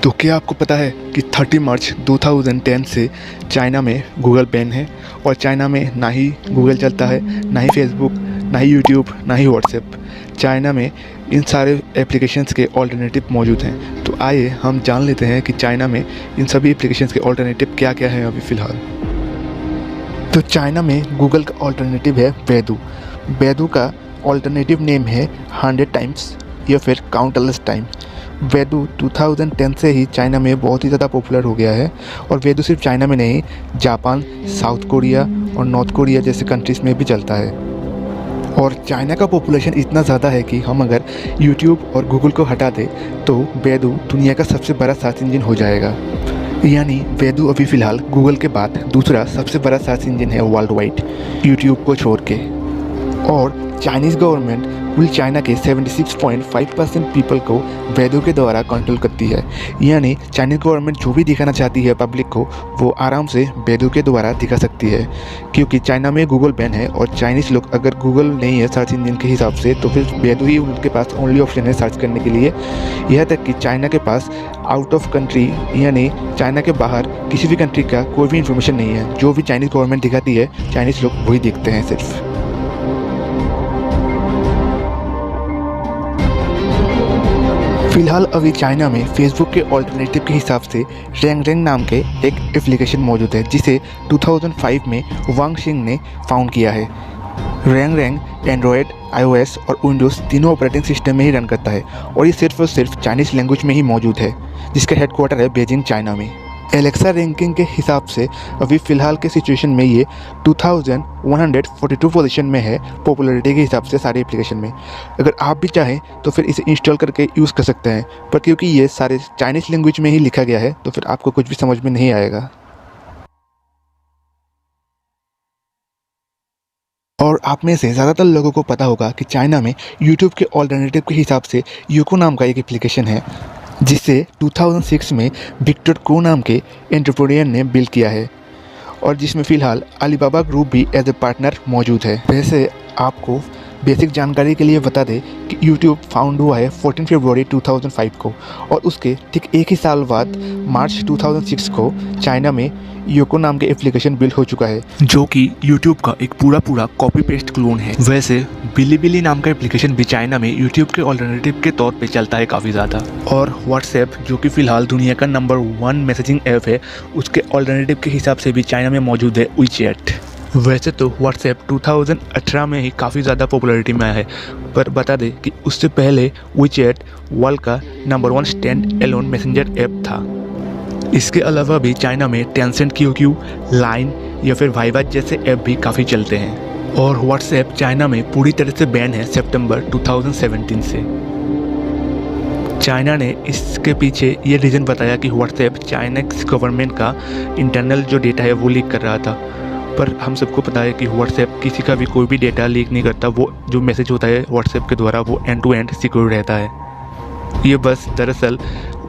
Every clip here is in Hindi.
तो क्या आपको पता है कि 30 मार्च 2010 से चाइना में गूगल बैन है और चाइना में ना ही गूगल चलता है, ना ही फेसबुक, ना ही यूट्यूब, ना ही व्हाट्सएप। चाइना में इन सारे एप्लीकेशंस के ऑल्टरनेटिव मौजूद हैं। तो आइए हम जान लेते हैं कि चाइना में इन सभी एप्लीकेशंस के ऑल्टरनेटिव क्या क्या है अभी फ़िलहाल। तो चाइना में गूगल का ऑल्टरनेटिव है बैदू। बैदू का ऑल्टरनेटिव नेम है 100 टाइम्स या फिर काउंटलेस टाइम। बैदू 2010 से ही चाइना में बहुत ही ज़्यादा पॉपुलर हो गया है और बैदू सिर्फ चाइना में नहीं, जापान, साउथ कोरिया और नॉर्थ कोरिया जैसे कंट्रीज़ में भी चलता है। और चाइना का पॉपुलेशन इतना ज़्यादा है कि हम अगर यूट्यूब और गूगल को हटा दें तो बैदू दुनिया का सबसे बड़ा सर्च इंजन हो जाएगा। यानी बैदू अभी फ़िलहाल गूगल के बाद दूसरा सबसे बड़ा सर्च इंजन है वर्ल्ड वाइड, यूट्यूब को छोड़ के। और चाइनीज़ गवर्नमेंट कुल चाइना के 76.5% पीपल को बैदू के द्वारा कंट्रोल करती है। यानी चाइनीज़ गवर्नमेंट जो भी दिखाना चाहती है पब्लिक को वो आराम से बैदू के द्वारा दिखा सकती है, क्योंकि चाइना में गूगल बैन है और चाइनीज़ लोग अगर गूगल नहीं है सर्च इंजन के हिसाब से तो फिर बैदू ही उनके पास ओनली ऑप्शन है सर्च करने के लिए। यह तक कि चाइना के पास आउट ऑफ कंट्री यानी चाइना के बाहर किसी भी कंट्री का कोई भी इन्फॉर्मेशन नहीं है। जो भी चाइनीज़ गवर्नमेंट दिखाती है चाइनीज़ लोग वही देखते हैं सिर्फ। फिलहाल अभी चाइना में फेसबुक के ऑल्टरनेटिव के हिसाब से रेंग रेंग नाम के एक एप्लीकेशन मौजूद है जिसे 2005 में वांग शिंग ने फाउंड किया है। रेंग रेंग एंड्रॉयड, iOS और विंडोज़ तीनों ऑपरेटिंग सिस्टम में ही रन करता है और ये सिर्फ और सिर्फ चाइनीज़ लैंग्वेज में ही मौजूद है, जिसका हेडक्वार्टर है बीजिंग, चाइना में। एलेक्सा रैंकिंग के हिसाब से अभी फ़िलहाल के सिचुएशन में ये 2142 पोजीशन में है पॉपुलैरिटी के हिसाब से सारे एप्लीकेशन में। अगर आप भी चाहें तो फिर इसे इंस्टॉल करके यूज़ कर सकते हैं, पर क्योंकि ये सारे चाइनीज़ लैंग्वेज में ही लिखा गया है तो फिर आपको कुछ भी समझ में नहीं आएगा। और आप में से ज़्यादातर लोगों को पता होगा कि चाइना में यूट्यूब के ऑल्टरनेटिव के हिसाब से यूको नाम का एक एप्लीकेशन है जिसे 2006 में विक्टर को नाम के एंटरप्रेन्योर ने बिल्ड किया है और जिसमें फ़िलहाल अलीबाबा ग्रुप भी एज ए पार्टनर मौजूद है। वैसे आपको बेसिक जानकारी के लिए बता दें कि यूट्यूब फाउंड हुआ है 14 फरवरी 2005 को और उसके ठीक एक ही साल बाद मार्च 2006 को चाइना में यूको नाम के एप्लीकेशन बिल्ड हो चुका है, जो कि यूट्यूब का एक पूरा कॉपी पेस्ट क्लोन है। वैसे बिलीबिली नाम का एप्लीकेशन भी चाइना में यूट्यूब के ऑल्टरनेटिव के तौर पे चलता है काफ़ी ज़्यादा। और व्हाट्सएप जो कि फ़िलहाल दुनिया का नंबर 1 मैसेजिंग ऐप है, उसके ऑल्टरनेटिव के हिसाब से भी चाइना में मौजूद है WeChat। वैसे तो व्हाट्सएप 2018 में ही काफ़ी ज़्यादा पॉपुलैरिटी में आया है, पर बता दें कि उससे पहले WeChat वर्ल्ड का number 1 stand alone messenger app था। इसके अलावा भी चाइना में टेंसेंट QQ, लाइन या फिर वाइबर जैसे ऐप भी काफ़ी चलते हैं। और व्हाट्सएप चाइना में पूरी तरह से बैन है सितंबर 2017 से। चाइना ने इसके पीछे ये रीज़न बताया कि व्हाट्सएप चाइना गवर्नमेंट का इंटरनल जो डेटा है वो लीक कर रहा था, पर हम सबको पता है कि व्हाट्सएप किसी का भी कोई भी डेटा लीक नहीं करता। वो जो मैसेज होता है व्हाट्सएप के द्वारा वो एंड टू एंड सिक्योर रहता है। ये बस दरअसल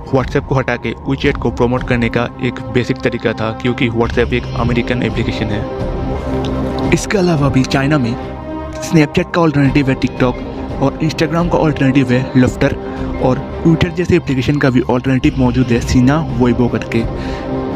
व्हाट्सएप को हटा के WeChat को प्रमोट करने का एक बेसिक तरीका था, क्योंकि व्हाट्सएप एक अमेरिकन एप्लीकेशन है। इसके अलावा भी चाइना में स्नैपचैट का ऑल्टरनेटिव है टिकटॉक और इंस्टाग्राम का ऑल्टरनेटिव है लफ्टर और ट्विटर जैसे एप्लीकेशन का भी ऑल्टरनेटिव मौजूद है सीना वेइबो करके।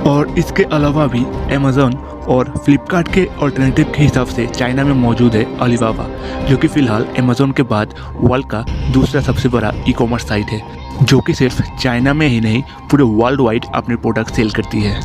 और इसके अलावा भी अमेज़न और फ्लिपकार्ट के ऑल्टरनेटिव के हिसाब से चाइना में मौजूद है अलीबाबा, जो कि फ़िलहाल अमेज़न के बाद वर्ल्ड का दूसरा सबसे बड़ा ई-कॉमर्स साइट है, जो कि सिर्फ चाइना में ही नहीं पूरे वर्ल्ड वाइड अपने प्रोडक्ट सेल करती है।